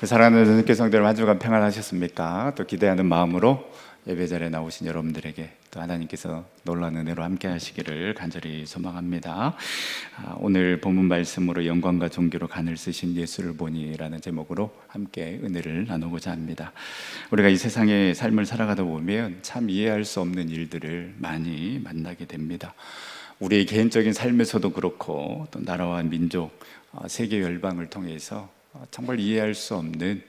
사랑하는 전국의 성도들, 한 주간 평안하셨습니까? 또 기대하는 마음으로 예배 자리에 나오신 여러분들에게 또 하나님께서 놀라운 은혜로 함께 하시기를 간절히 소망합니다. 오늘 본문 말씀으로 영광과 존귀로 간을 쓰신 예수를 보니라는 제목으로 함께 은혜를 나누고자 합니다. 우리가 이 세상의 삶을 살아가다 보면 참 이해할 수 없는 일들을 많이 만나게 됩니다. 우리의 개인적인 삶에서도 그렇고 또 나라와 민족, 세계 열방을 통해서 정말 이해할 수 없는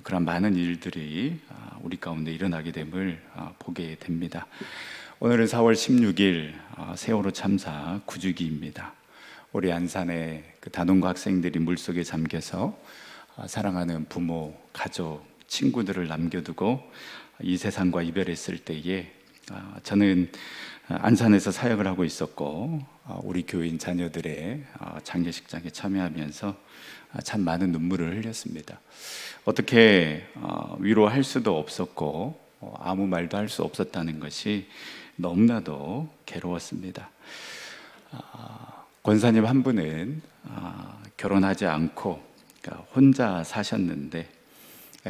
그런 많은 일들이 우리 가운데 일어나게 됨을 보게 됩니다. 오늘은 4월 16일 세월호 참사 9주기입니다. 우리 안산의 그 단원고 학생들이 물속에 잠겨서 사랑하는 부모, 가족, 친구들을 남겨두고 이 세상과 이별했을 때에 저는 안산에서 사역을 하고 있었고 우리 교인 자녀들의 장례식장에 참여하면서 참 많은 눈물을 흘렸습니다. 어떻게 위로할 수도 없었고 아무 말도 할 수 없었다는 것이 너무나도 괴로웠습니다. 권사님 한 분은 결혼하지 않고 혼자 사셨는데,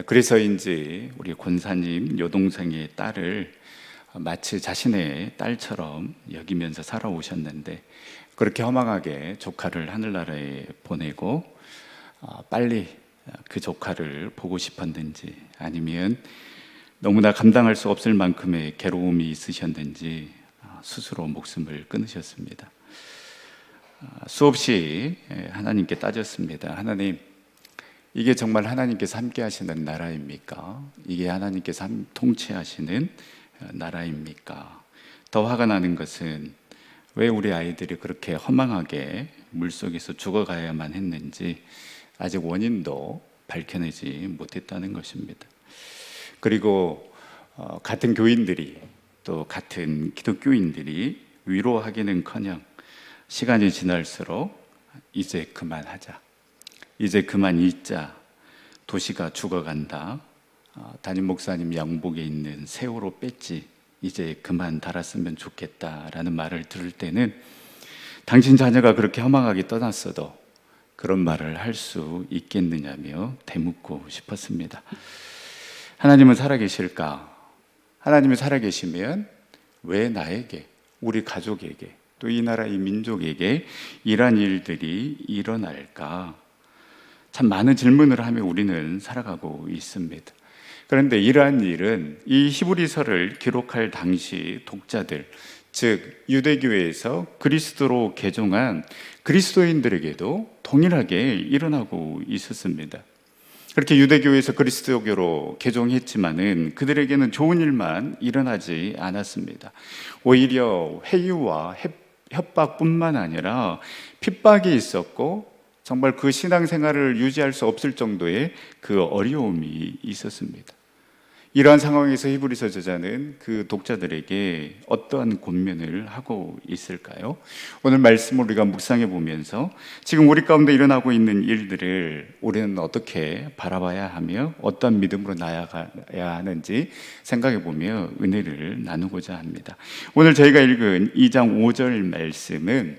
그래서인지 우리 권사님 여동생의 딸을 마치 자신의 딸처럼 여기면서 살아오셨는데, 그렇게 허망하게 조카를 하늘나라에 보내고 빨리 그 조카를 보고 싶었는지, 아니면 너무나 감당할 수 없을 만큼의 괴로움이 있으셨는지 스스로 목숨을 끊으셨습니다. 수없이 하나님께 따졌습니다. 하나님, 이게 정말 하나님께서 함께 하시는 나라입니까? 이게 하나님께서 통치하시는 나라입니까? 더 화가 나는 것은 왜 우리 아이들이 그렇게 허망하게 물속에서 죽어가야만 했는지 아직 원인도 밝혀내지 못했다는 것입니다. 그리고 같은 교인들이, 또 같은 기독교인들이 위로하기는커녕 시간이 지날수록 이제 그만하자, 이제 그만 잊자, 도시가 죽어간다, 담임 목사님 양복에 있는 세월호 배지 이제 그만 달았으면 좋겠다라는 말을 들을 때는 당신 자녀가 그렇게 허망하게 떠났어도 그런 말을 할 수 있겠느냐며 되묻고 싶었습니다. 하나님은 살아계실까? 하나님이 살아계시면 왜 나에게, 우리 가족에게, 또 이 나라 이 민족에게 이러한 일들이 일어날까? 참 많은 질문을 하며 우리는 살아가고 있습니다. 그런데 이러한 일은 이 히브리서를 기록할 당시 독자들, 즉 유대교회에서 그리스도로 개종한 그리스도인들에게도 동일하게 일어나고 있었습니다. 그렇게 유대교회에서 그리스도교로 개종했지만은 그들에게는 좋은 일만 일어나지 않았습니다. 오히려 회유와 협박뿐만 아니라 핍박이 있었고, 정말 그 신앙생활을 유지할 수 없을 정도의 그 어려움이 있었습니다. 이러한 상황에서 히브리서 저자는 그 독자들에게 어떠한 권면을 하고 있을까요? 오늘 말씀을 우리가 묵상해 보면서 지금 우리 가운데 일어나고 있는 일들을 우리는 어떻게 바라봐야 하며 어떤 믿음으로 나아가야 하는지 생각해 보며 은혜를 나누고자 합니다. 오늘 저희가 읽은 2장 5절 말씀은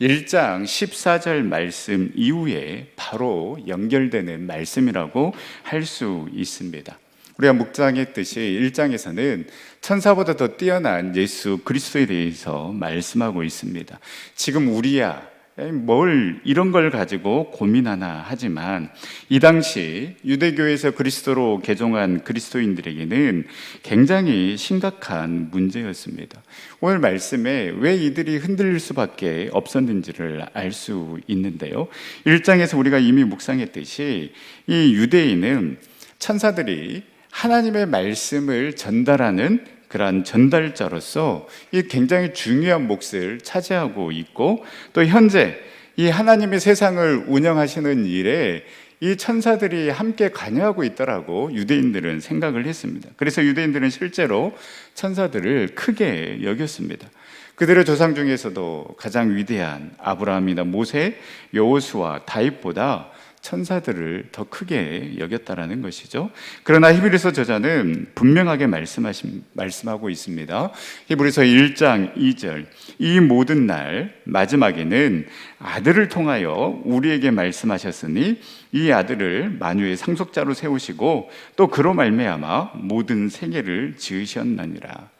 1장 14절 말씀 이후에 바로 연결되는 말씀이라고 할 수 있습니다. 우리가 묵상했듯이 1장에서는 천사보다 더 뛰어난 예수 그리스도에 대해서 말씀하고 있습니다. 지금 우리야 뭘 이런 걸 가지고 고민하나 하지만 이 당시 유대교에서 그리스도로 개종한 그리스도인들에게는 굉장히 심각한 문제였습니다. 오늘 말씀에 왜 이들이 흔들릴 수밖에 없었는지를 알 수 있는데요, 1장에서 우리가 이미 묵상했듯이 이 유대인은 천사들이 하나님의 말씀을 전달하는 그러한 전달자로서 이 굉장히 중요한 몫을 차지하고 있고, 또 현재 이 하나님의 세상을 운영하시는 일에 이 천사들이 함께 관여하고 있더라고 유대인들은 생각을 했습니다. 그래서 유대인들은 실제로 천사들을 크게 여겼습니다. 그들의 조상 중에서도 가장 위대한 아브라함이나 모세, 여호수아, 다윗보다 천사들을 더 크게 여겼다라는 것이죠. 그러나 히브리서 저자는 분명하게 말씀하고 있습니다. 히브리서 1장 2절, 이 모든 날 마지막에는 아들을 통하여 우리에게 말씀하셨으니 이 아들을 만유의 상속자로 세우시고 또 그로 말미암아 모든 세계를 지으셨나니라.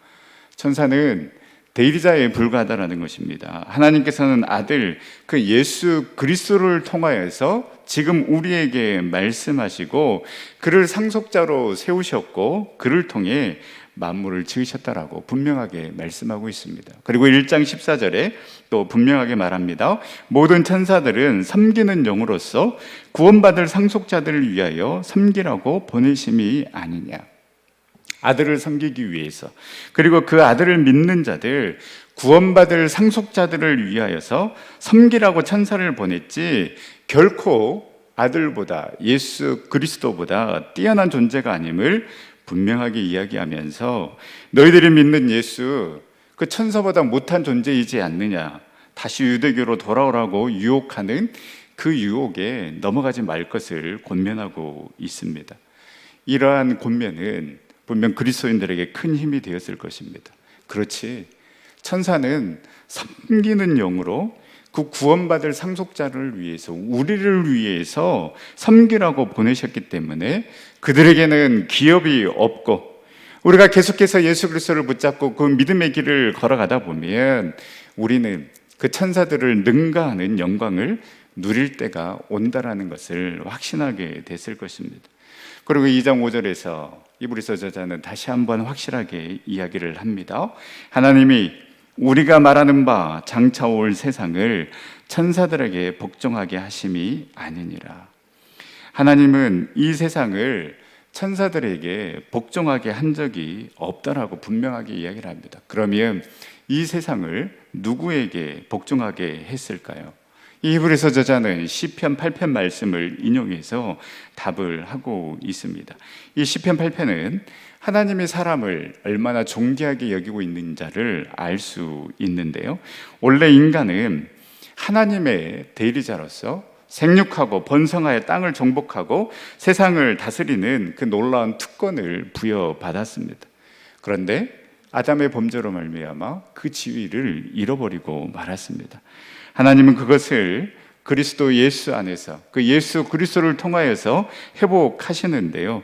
천사는 대리자에 불과하다라는 것입니다. 하나님께서는 아들 그 예수 그리스도를 통하여서 지금 우리에게 말씀하시고 그를 상속자로 세우셨고 그를 통해 만물을 지으셨다라고 분명하게 말씀하고 있습니다. 그리고 1장 14절에 또 분명하게 말합니다. 모든 천사들은 섬기는 영으로서 구원받을 상속자들을 위하여 섬기라고 보내심이 아니냐. 아들을 섬기기 위해서, 그리고 그 아들을 믿는 자들, 구원받을 상속자들을 위하여서 섬기라고 천사를 보냈지 결코 아들보다, 예수 그리스도보다 뛰어난 존재가 아님을 분명하게 이야기하면서 너희들이 믿는 예수 그 천사보다 못한 존재이지 않느냐, 다시 유대교로 돌아오라고 유혹하는 그 유혹에 넘어가지 말 것을 권면하고 있습니다. 이러한 권면은 분명 그리스도인들에게 큰 힘이 되었을 것입니다. 그렇지, 천사는 섬기는 영으로 그 구원받을 상속자를 위해서, 우리를 위해서 섬기라고 보내셨기 때문에 그들에게는 기업이 없고, 우리가 계속해서 예수 그리스도를 붙잡고 그 믿음의 길을 걸어가다 보면 우리는 그 천사들을 능가하는 영광을 누릴 때가 온다라는 것을 확신하게 됐을 것입니다. 그리고 2장 5절에서 히브리서 저자는 다시 한번 확실하게 이야기를 합니다. 하나님이 우리가 말하는 바 장차 올 세상을 천사들에게 복종하게 하심이 아니니라. 하나님은 이 세상을 천사들에게 복종하게 한 적이 없다라고 분명하게 이야기를 합니다. 그러면 이 세상을 누구에게 복종하게 했을까요? 이 히브리서 저자는 시편 8편 말씀을 인용해서 답을 하고 있습니다. 이 시편 8편은 하나님이 사람을 얼마나 존귀하게 여기고 있는 자를 알 수 있는데요. 원래 인간은 하나님의 대리자로서 생육하고 번성하여 땅을 정복하고 세상을 다스리는 그 놀라운 특권을 부여받았습니다. 그런데 아담의 범죄로 말미암아 그 지위를 잃어버리고 말았습니다. 하나님은 그것을 그리스도 예수 안에서, 그 예수 그리스도를 통하여서 회복하시는데요,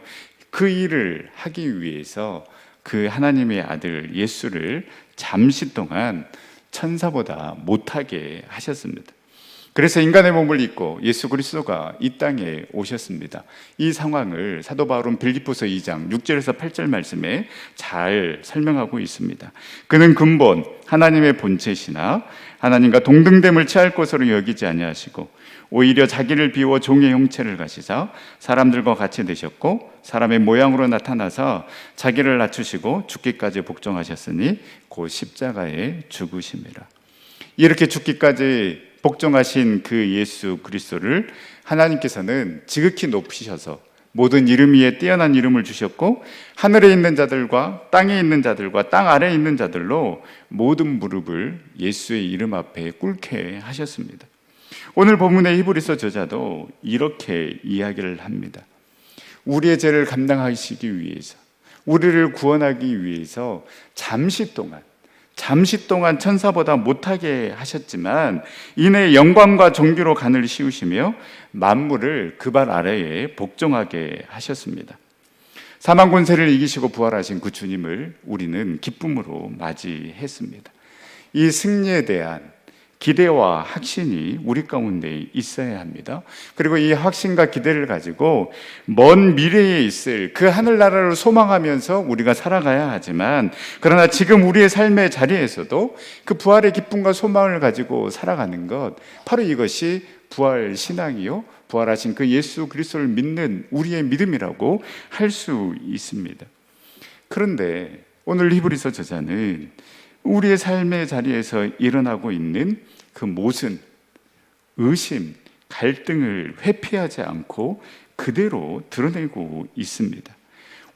그 일을 하기 위해서 그 하나님의 아들 예수를 잠시 동안 천사보다 못하게 하셨습니다. 그래서 인간의 몸을 입고 예수 그리스도가 이 땅에 오셨습니다. 이 상황을 사도 바울은 빌립보서 2장 6절에서 8절 말씀에 잘 설명하고 있습니다. 그는 근본 하나님의 본체시나 하나님과 동등됨을 취할 것으로 여기지 아니하시고 오히려 자기를 비워 종의 형체를 가지사 사람들과 같이 되셨고 사람의 모양으로 나타나서 자기를 낮추시고 죽기까지 복종하셨으니 곧 십자가에 죽으심이라. 이렇게 죽기까지 복종하신 그 예수 그리스도를 하나님께서는 지극히 높이셔서 모든 이름 위에 뛰어난 이름을 주셨고 하늘에 있는 자들과 땅에 있는 자들과 땅 아래에 있는 자들로 모든 무릎을 예수의 이름 앞에 꿇게 하셨습니다. 오늘 본문의 히브리서 저자도 이렇게 이야기를 합니다. 우리의 죄를 감당하시기 위해서, 우리를 구원하기 위해서 잠시 동안 천사보다 못하게 하셨지만 이내 영광과 존귀로 간을 씌우시며 만물을 그 발 아래에 복종하게 하셨습니다. 사망 권세를 이기시고 부활하신 그 주님을 우리는 기쁨으로 맞이했습니다. 이 승리에 대한 기대와 확신이 우리 가운데 있어야 합니다. 그리고 이 확신과 기대를 가지고 먼 미래에 있을 그 하늘나라를 소망하면서 우리가 살아가야 하지만, 그러나 지금 우리의 삶의 자리에서도 그 부활의 기쁨과 소망을 가지고 살아가는 것, 바로 이것이 부활 신앙이요, 부활하신 그 예수 그리스도를 믿는 우리의 믿음이라고 할 수 있습니다. 그런데 오늘 히브리서 저자는 우리의 삶의 자리에서 일어나고 있는 그 모순, 의심, 갈등을 회피하지 않고 그대로 드러내고 있습니다.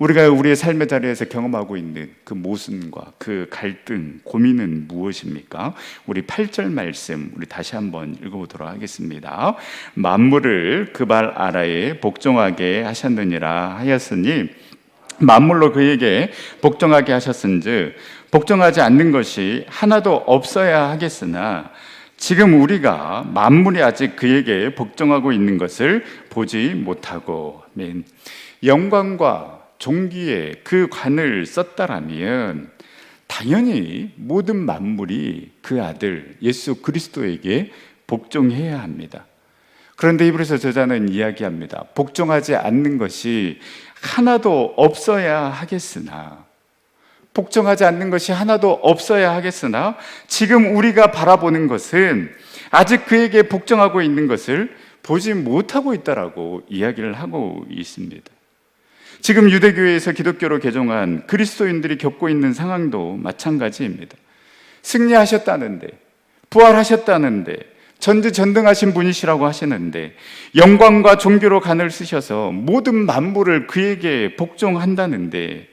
우리가 우리의 삶의 자리에서 경험하고 있는 그 모순과 그 갈등, 고민은 무엇입니까? 우리 8절 말씀 우리 다시 한번 읽어보도록 하겠습니다. 만물을 그 발 아래에 복종하게 하셨느니라 하였으니 만물로 그에게 복종하게 하셨은즉 복종하지 않는 것이 하나도 없어야 하겠으나 지금 우리가 만물이 아직 그에게 복종하고 있는 것을 보지 못하고, 아멘. 영광과 종기에 그 관을 썼다라면 당연히 모든 만물이 그 아들 예수 그리스도에게 복종해야 합니다. 그런데 히브리서 저자는 이야기합니다. 복종하지 않는 것이 하나도 없어야 하겠으나, 복종하지 않는 것이 하나도 없어야 하겠으나 지금 우리가 바라보는 것은 아직 그에게 복종하고 있는 것을 보지 못하고 있다라고 이야기를 하고 있습니다. 지금 유대교회에서 기독교로 개종한 그리스도인들이 겪고 있는 상황도 마찬가지입니다. 승리하셨다는데, 부활하셨다는데, 전지전능하신 분이시라고 하시는데 영광과 종교로 간을 쓰셔서 모든 만물을 그에게 복종한다는데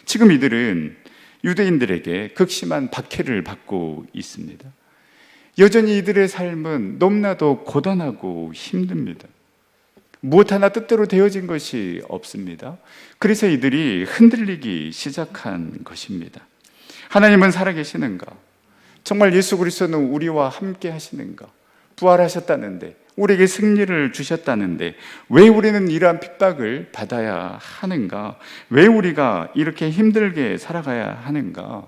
지금 이들은 유대인들에게 극심한 박해를 받고 있습니다. 여전히 이들의 삶은 너무나도 고단하고 힘듭니다. 무엇 하나 뜻대로 되어진 것이 없습니다. 그래서 이들이 흔들리기 시작한 것입니다. 하나님은 살아계시는가? 정말 예수 그리스도는 우리와 함께 하시는가? 부활하셨다는데, 우리에게 승리를 주셨다는데 왜 우리는 이러한 핍박을 받아야 하는가? 왜 우리가 이렇게 힘들게 살아가야 하는가?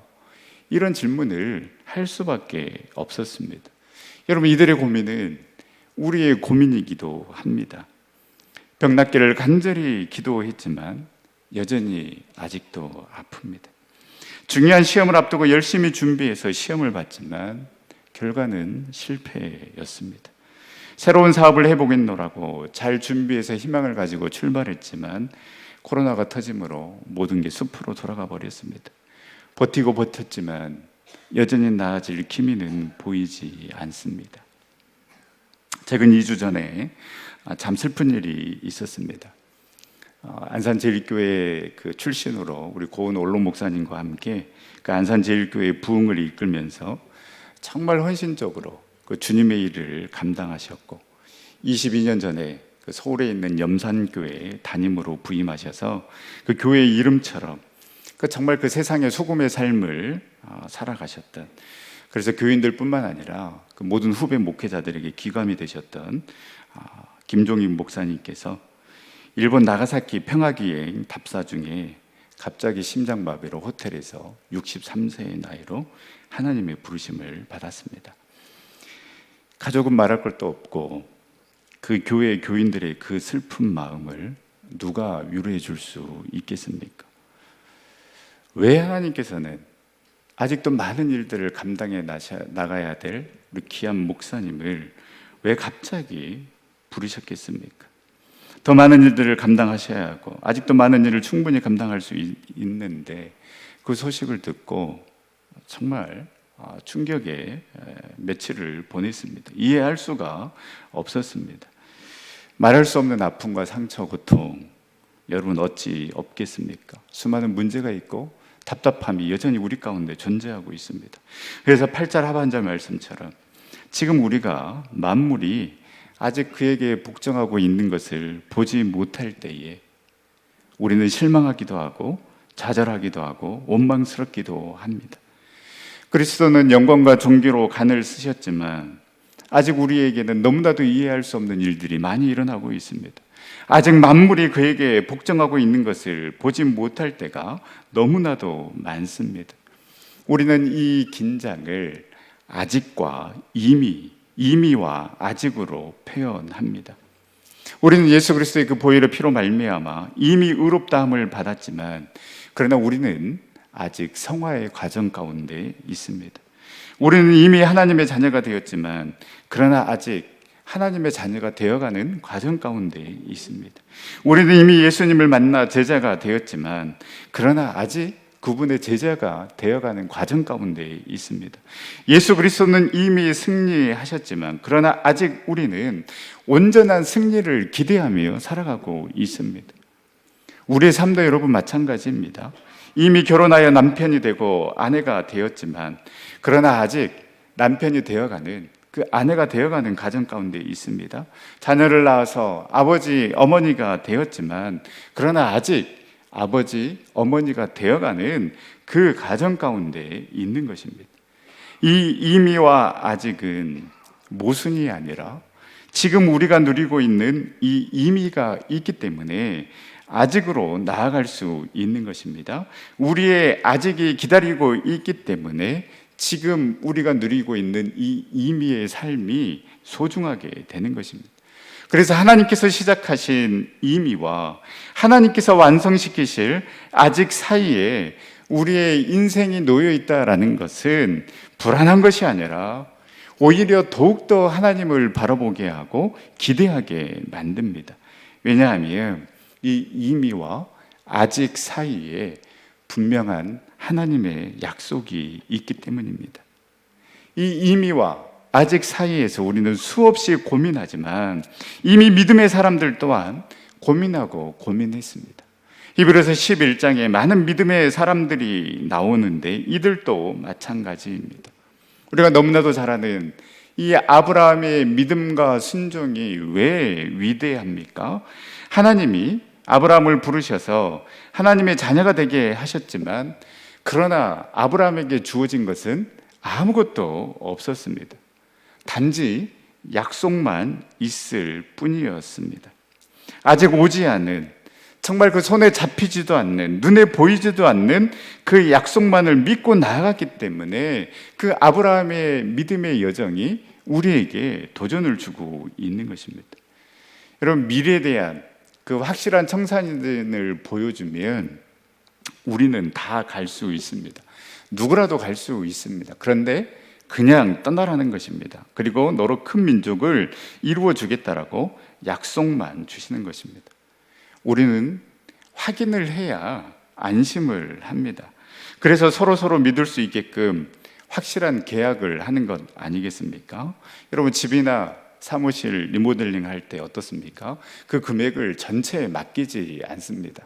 이런 질문을 할 수밖에 없었습니다. 여러분, 이들의 고민은 우리의 고민이기도 합니다. 병낫기를 간절히 기도했지만 여전히 아직도 아픕니다. 중요한 시험을 앞두고 열심히 준비해서 시험을 봤지만 결과는 실패였습니다. 새로운 사업을 해보겠노라고 잘 준비해서 희망을 가지고 출발했지만 코로나가 터짐으로 모든 게 숲으로 돌아가 버렸습니다. 버티고 버텼지만 여전히 나아질 기미는 보이지 않습니다. 최근 2주 전에 참 슬픈 일이 있었습니다. 안산제일교회 그 출신으로 우리 고은 올로 목사님과 함께 그 안산제일교회 부흥을 이끌면서 정말 헌신적으로 그 주님의 일을 감당하셨고 22년 전에 그 서울에 있는 염산교회 담임으로 부임하셔서 그 교회의 이름처럼 그 정말 그 세상의 소금의 삶을 살아가셨던, 그래서 교인들뿐만 아니라 그 모든 후배 목회자들에게 기감이 되셨던 김종인 목사님께서 일본 나가사키 평화기행 답사 중에 갑자기 심장마비로 호텔에서 63세의 나이로 하나님의 부르심을 받았습니다. 가족은 말할 것도 없고 그 교회 교인들의 그 슬픈 마음을 누가 위로해 줄 수 있겠습니까? 왜 하나님께서는 아직도 많은 일들을 감당해 나가야 될 우리 귀한 목사님을 왜 갑자기 부르셨겠습니까? 더 많은 일들을 감당하셔야 하고 아직도 많은 일을 충분히 감당할 수 있는데 그 소식을 듣고 정말 충격의 며칠을 보냈습니다. 이해할 수가 없었습니다. 말할 수 없는 아픔과 상처, 고통, 여러분 어찌 없겠습니까? 수많은 문제가 있고 답답함이 여전히 우리 가운데 존재하고 있습니다. 그래서 8절 하반절 말씀처럼 지금 우리가 만물이 아직 그에게 복종하고 있는 것을 보지 못할 때에 우리는 실망하기도 하고 좌절하기도 하고 원망스럽기도 합니다. 그리스도는 영광과 존귀로 간을 쓰셨지만 아직 우리에게는 너무나도 이해할 수 없는 일들이 많이 일어나고 있습니다. 아직 만물이 그에게 복종하고 있는 것을 보지 못할 때가 너무나도 많습니다. 우리는 이 긴장을 아직과 이미와 아직으로 표현합니다. 우리는 예수 그리스도의 그 보혈의 피로 말미암아 이미 의롭다함을 받았지만 그러나 우리는 아직 성화의 과정 가운데 있습니다. 우리는 이미 하나님의 자녀가 되었지만 그러나 아직 하나님의 자녀가 되어가는 과정 가운데 있습니다. 우리는 이미 예수님을 만나 제자가 되었지만 그러나 아직 그분의 제자가 되어가는 과정 가운데 있습니다. 예수 그리스도는 이미 승리하셨지만 그러나 아직 우리는 온전한 승리를 기대하며 살아가고 있습니다. 우리의 삶도 여러분 마찬가지입니다. 이미 결혼하여 남편이 되고 아내가 되었지만, 그러나 아직 남편이 되어가는, 그 아내가 되어가는 가정 가운데 있습니다. 자녀를 낳아서 아버지, 어머니가 되었지만, 그러나 아직 아버지, 어머니가 되어가는 그 가정 가운데 있는 것입니다. 이 이미와 아직은 모순이 아니라 지금 우리가 누리고 있는 이 이미가 있기 때문에 아직으로 나아갈 수 있는 것입니다. 우리의 아직이 기다리고 있기 때문에 지금 우리가 누리고 있는 이 이미의 삶이 소중하게 되는 것입니다. 그래서 하나님께서 시작하신 이미와 하나님께서 완성시키실 아직 사이에 우리의 인생이 놓여 있다라는 것은 불안한 것이 아니라 오히려 더욱더 하나님을 바라보게 하고 기대하게 만듭니다. 왜냐하면 이 이미와 아직 사이에 분명한 하나님의 약속이 있기 때문입니다. 이 이미와 아직 사이에서 우리는 수없이 고민하지만 이미 믿음의 사람들 또한 고민하고 고민했습니다. 히브리서 11장에 많은 믿음의 사람들이 나오는데 이들도 마찬가지입니다. 우리가 너무나도 잘 아는 이 아브라함의 믿음과 순종이 왜 위대합니까? 하나님이 아브라함을 부르셔서 하나님의 자녀가 되게 하셨지만, 그러나 아브라함에게 주어진 것은 아무것도 없었습니다. 단지 약속만 있을 뿐이었습니다. 아직 오지 않은, 정말 그 손에 잡히지도 않는, 눈에 보이지도 않는 그 약속만을 믿고 나아갔기 때문에 그 아브라함의 믿음의 여정이 우리에게 도전을 주고 있는 것입니다. 여러분, 미래에 대한 그 확실한 청산을 보여주면 우리는 다 갈 수 있습니다. 누구라도 갈 수 있습니다. 그런데 그냥 떠나라는 것입니다. 그리고 너로 큰 민족을 이루어 주겠다라고 약속만 주시는 것입니다. 우리는 확인을 해야 안심을 합니다. 그래서 서로 믿을 수 있게끔 확실한 계약을 하는 것 아니겠습니까? 여러분, 집이나 사무실 리모델링 할 때 어떻습니까? 그 금액을 전체에 맡기지 않습니다.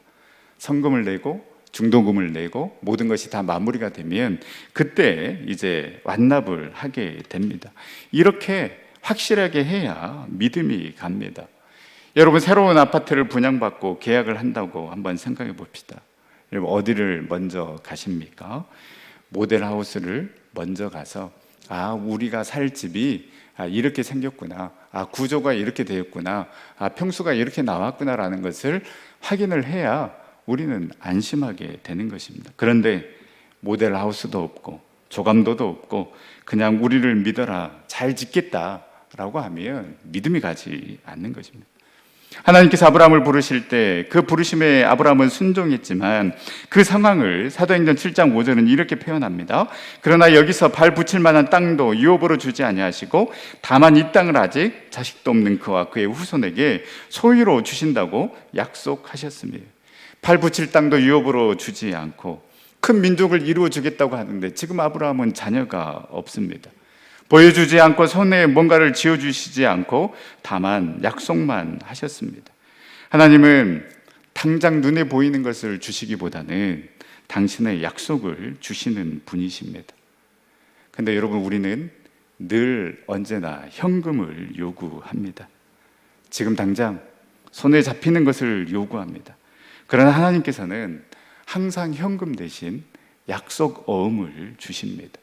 성금을 내고 중도금을 내고 모든 것이 다 마무리가 되면 그때 이제 완납을 하게 됩니다. 이렇게 확실하게 해야 믿음이 갑니다. 여러분, 새로운 아파트를 분양받고 계약을 한다고 한번 생각해 봅시다. 여러분, 어디를 먼저 가십니까? 모델하우스를 먼저 가서 우리가 살 집이 이렇게 생겼구나, 구조가 이렇게 되었구나, 평수가 이렇게 나왔구나라는 것을 확인을 해야 우리는 안심하게 되는 것입니다. 그런데 모델하우스도 없고 조감도도 없고 그냥 우리를 믿어라, 잘 짓겠다라고 하면 믿음이 가지 않는 것입니다. 하나님께서 아브라함을 부르실 때 그 부르심에 아브라함은 순종했지만 그 상황을 사도행전 7장 5절은 이렇게 표현합니다. 그러나 여기서 발 붙일 만한 땅도 유업으로 주지 아니하시고 다만 이 땅을 아직 자식도 없는 그와 그의 후손에게 소유로 주신다고 약속하셨습니다. 발 붙일 땅도 유업으로 주지 않고 큰 민족을 이루어 주겠다고 하는데 지금 아브라함은 자녀가 없습니다. 보여주지 않고 손에 뭔가를 쥐어주시지 않고 다만 약속만 하셨습니다. 하나님은 당장 눈에 보이는 것을 주시기보다는 당신의 약속을 주시는 분이십니다. 그런데 여러분, 우리는 늘 언제나 현금을 요구합니다. 지금 당장 손에 잡히는 것을 요구합니다. 그러나 하나님께서는 항상 현금 대신 약속 어음을 주십니다.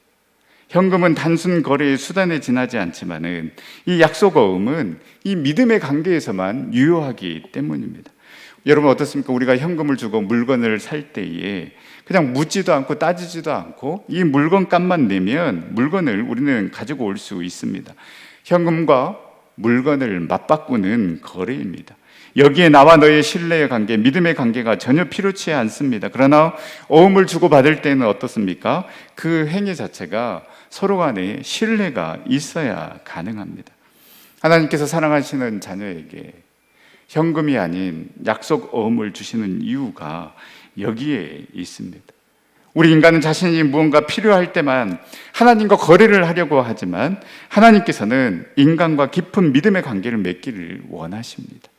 현금은 단순 거래의 수단에 지나지 않지만은 이 약속 어음은 이 믿음의 관계에서만 유효하기 때문입니다. 여러분, 어떻습니까? 우리가 현금을 주고 물건을 살 때에 그냥 묻지도 않고 따지지도 않고 이 물건 값만 내면 물건을 우리는 가지고 올 수 있습니다. 현금과 물건을 맞바꾸는 거래입니다. 여기에 나와 너의 신뢰의 관계, 믿음의 관계가 전혀 필요치 않습니다. 그러나 어음을 주고받을 때는 어떻습니까? 그 행위 자체가 서로 간에 신뢰가 있어야 가능합니다. 하나님께서 사랑하시는 자녀에게 현금이 아닌 약속 어음을 주시는 이유가 여기에 있습니다. 우리 인간은 자신이 무언가 필요할 때만 하나님과 거래를 하려고 하지만 하나님께서는 인간과 깊은 믿음의 관계를 맺기를 원하십니다.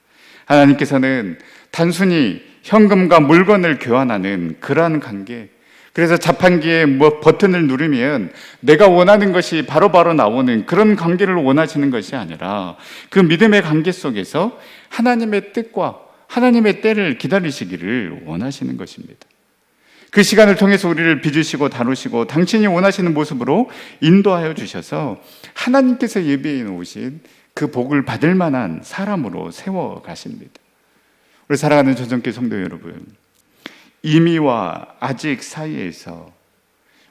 하나님께서는 단순히 현금과 물건을 교환하는 그러한 관계. 그래서 자판기에 버튼을 누르면 내가 원하는 것이 바로바로 나오는 그런 관계를 원하시는 것이 아니라 그 믿음의 관계 속에서 하나님의 뜻과 하나님의 때를 기다리시기를 원하시는 것입니다. 그 시간을 통해서 우리를 빚으시고 다루시고 당신이 원하시는 모습으로 인도하여 주셔서 하나님께서 예비해 놓으신 그 복을 받을 만한 사람으로 세워 가십니다. 우리 사랑하는 전성교 성도 여러분, 이미와 아직 사이에서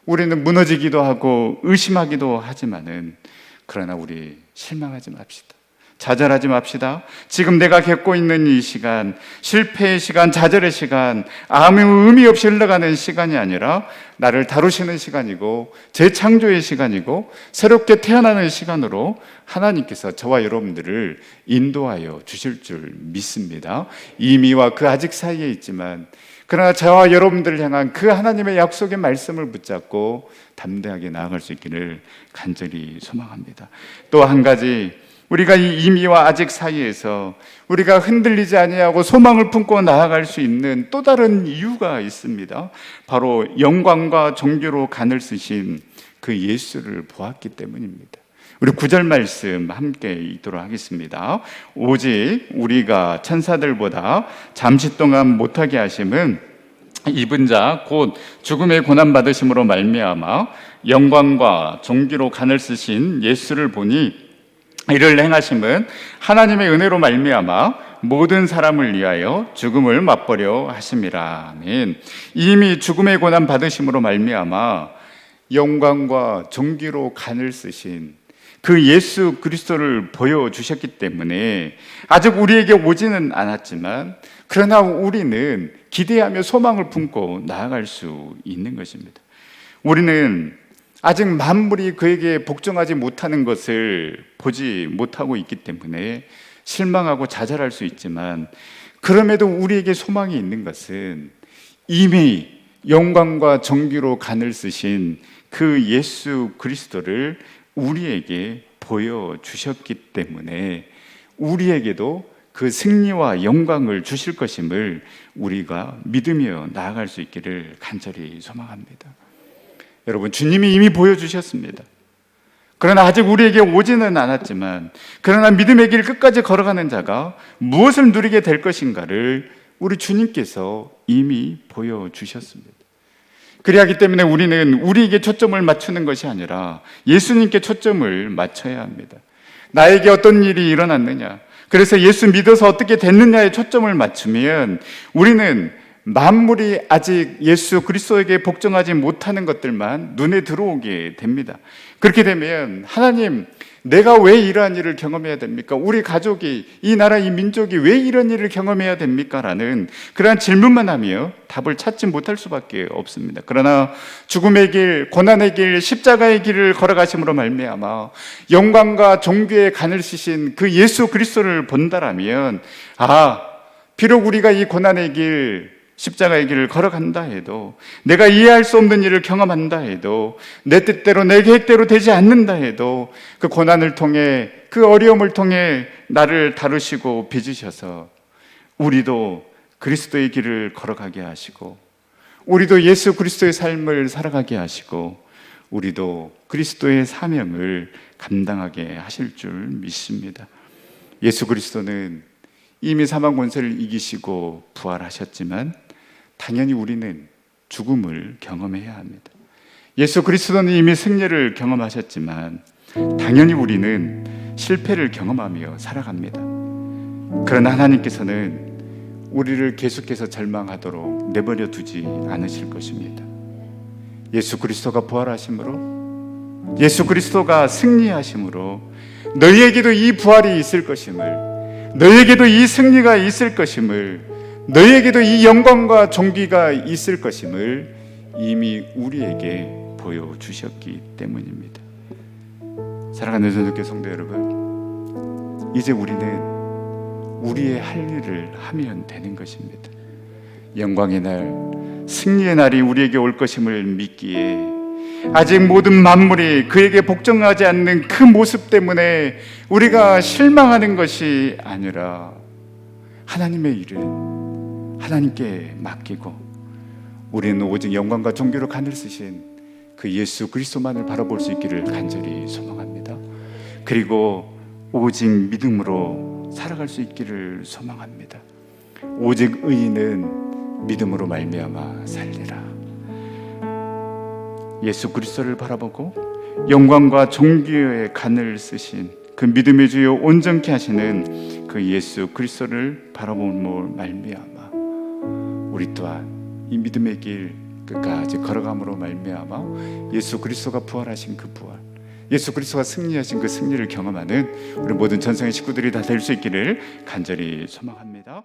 우리는 무너지기도 하고 의심하기도 하지만은 그러나 우리 실망하지 맙시다. 좌절하지 맙시다. 지금 내가 겪고 있는 이 시간, 실패의 시간, 좌절의 시간, 아무 의미 없이 흘러가는 시간이 아니라 나를 다루시는 시간이고 재창조의 시간이고 새롭게 태어나는 시간으로 하나님께서 저와 여러분들을 인도하여 주실 줄 믿습니다. 이미와 그 아직 사이에 있지만 그러나 저와 여러분들을 향한 그 하나님의 약속의 말씀을 붙잡고 담대하게 나아갈 수 있기를 간절히 소망합니다. 또 한 가지, 우리가 이 이미와 아직 사이에서 우리가 흔들리지 아니하고 소망을 품고 나아갈 수 있는 또 다른 이유가 있습니다. 바로 영광과 존귀로 간을 쓰신 그 예수를 보았기 때문입니다. 우리 9절 말씀 함께 읽도록 하겠습니다. 오직 우리가 천사들보다 잠시 동안 못하게 하심은 입은 자 곧 죽음의 고난 받으심으로 말미암아 영광과 존귀로 간을 쓰신 예수를 보니 이를 행하심은 하나님의 은혜로 말미암아 모든 사람을 위하여 죽음을 맛보려 하심이라. 아멘. 이미 죽음의 고난 받으심으로 말미암아 영광과 존귀로 간을 쓰신 그 예수 그리스도를 보여주셨기 때문에 아직 우리에게 오지는 않았지만 그러나 우리는 기대하며 소망을 품고 나아갈 수 있는 것입니다. 우리는 아직 만물이 그에게 복종하지 못하는 것을 보지 못하고 있기 때문에 실망하고 좌절할 수 있지만 그럼에도 우리에게 소망이 있는 것은 이미 영광과 존귀로 간을 쓰신 그 예수 그리스도를 우리에게 보여주셨기 때문에 우리에게도 그 승리와 영광을 주실 것임을 우리가 믿으며 나아갈 수 있기를 간절히 소망합니다. 여러분, 주님이 이미 보여주셨습니다. 그러나 아직 우리에게 오지는 않았지만 그러나 믿음의 길 끝까지 걸어가는 자가 무엇을 누리게 될 것인가를 우리 주님께서 이미 보여주셨습니다. 그리하기 때문에 우리는 우리에게 초점을 맞추는 것이 아니라 예수님께 초점을 맞춰야 합니다. 나에게 어떤 일이 일어났느냐, 그래서 예수 믿어서 어떻게 됐느냐에 초점을 맞추면 우리는 만물이 아직 예수 그리스도에게 복종하지 못하는 것들만 눈에 들어오게 됩니다. 그렇게 되면 하나님, 내가 왜 이러한 일을 경험해야 됩니까? 우리 가족이, 이 나라, 이 민족이 왜 이런 일을 경험해야 됩니까? 라는 그러한 질문만 하며 답을 찾지 못할 수밖에 없습니다. 그러나 죽음의 길, 고난의 길, 십자가의 길을 걸어가심으로 말미암아 영광과 존귀의 간을 쓰신 그 예수 그리스도를 본다라면, 비록 우리가 이 고난의 길, 십자가의 길을 걸어간다 해도, 내가 이해할 수 없는 일을 경험한다 해도, 내 뜻대로 내 계획대로 되지 않는다 해도 그 고난을 통해, 그 어려움을 통해 나를 다루시고 빚으셔서 우리도 그리스도의 길을 걸어가게 하시고, 우리도 예수 그리스도의 삶을 살아가게 하시고, 우리도 그리스도의 사명을 감당하게 하실 줄 믿습니다. 예수 그리스도는 이미 사망 권세를 이기시고 부활하셨지만 당연히 우리는 죽음을 경험해야 합니다. 예수 그리스도는 이미 승리를 경험하셨지만 당연히 우리는 실패를 경험하며 살아갑니다. 그러나 하나님께서는 우리를 계속해서 절망하도록 내버려 두지 않으실 것입니다. 예수 그리스도가 부활하심으로, 예수 그리스도가 승리하심으로 너희에게도 이 부활이 있을 것임을, 너희에게도 이 승리가 있을 것임을, 너희에게도 이 영광과 존귀가 있을 것임을 이미 우리에게 보여주셨기 때문입니다. 사랑하는 전도교 성도 여러분, 이제 우리는 우리의 할 일을 하면 되는 것입니다. 영광의 날, 승리의 날이 우리에게 올 것임을 믿기에 아직 모든 만물이 그에게 복종하지 않는 그 모습 때문에 우리가 실망하는 것이 아니라 하나님의 일은 하나님께 맡기고 우리는 오직 영광과 존귀로 간을 쓰신 그 예수 그리스도만을 바라볼 수 있기를 간절히 소망합니다. 그리고 오직 믿음으로 살아갈 수 있기를 소망합니다. 오직 의인은 믿음으로 말미암아 살리라. 예수 그리스도를 바라보고 영광과 존귀의 간을 쓰신 그 믿음의 주요 온전케 하시는 그 예수 그리스도를 바라봄으로 말미암아 우리 또한 이 믿음의 길 끝까지 걸어감으로 말미암아 예수 그리스도가 부활하신 그 부활, 예수 그리스도가 승리하신 그 승리를 경험하는 우리 모든 전성의 식구들이 다 될 수 있기를 간절히 소망합니다.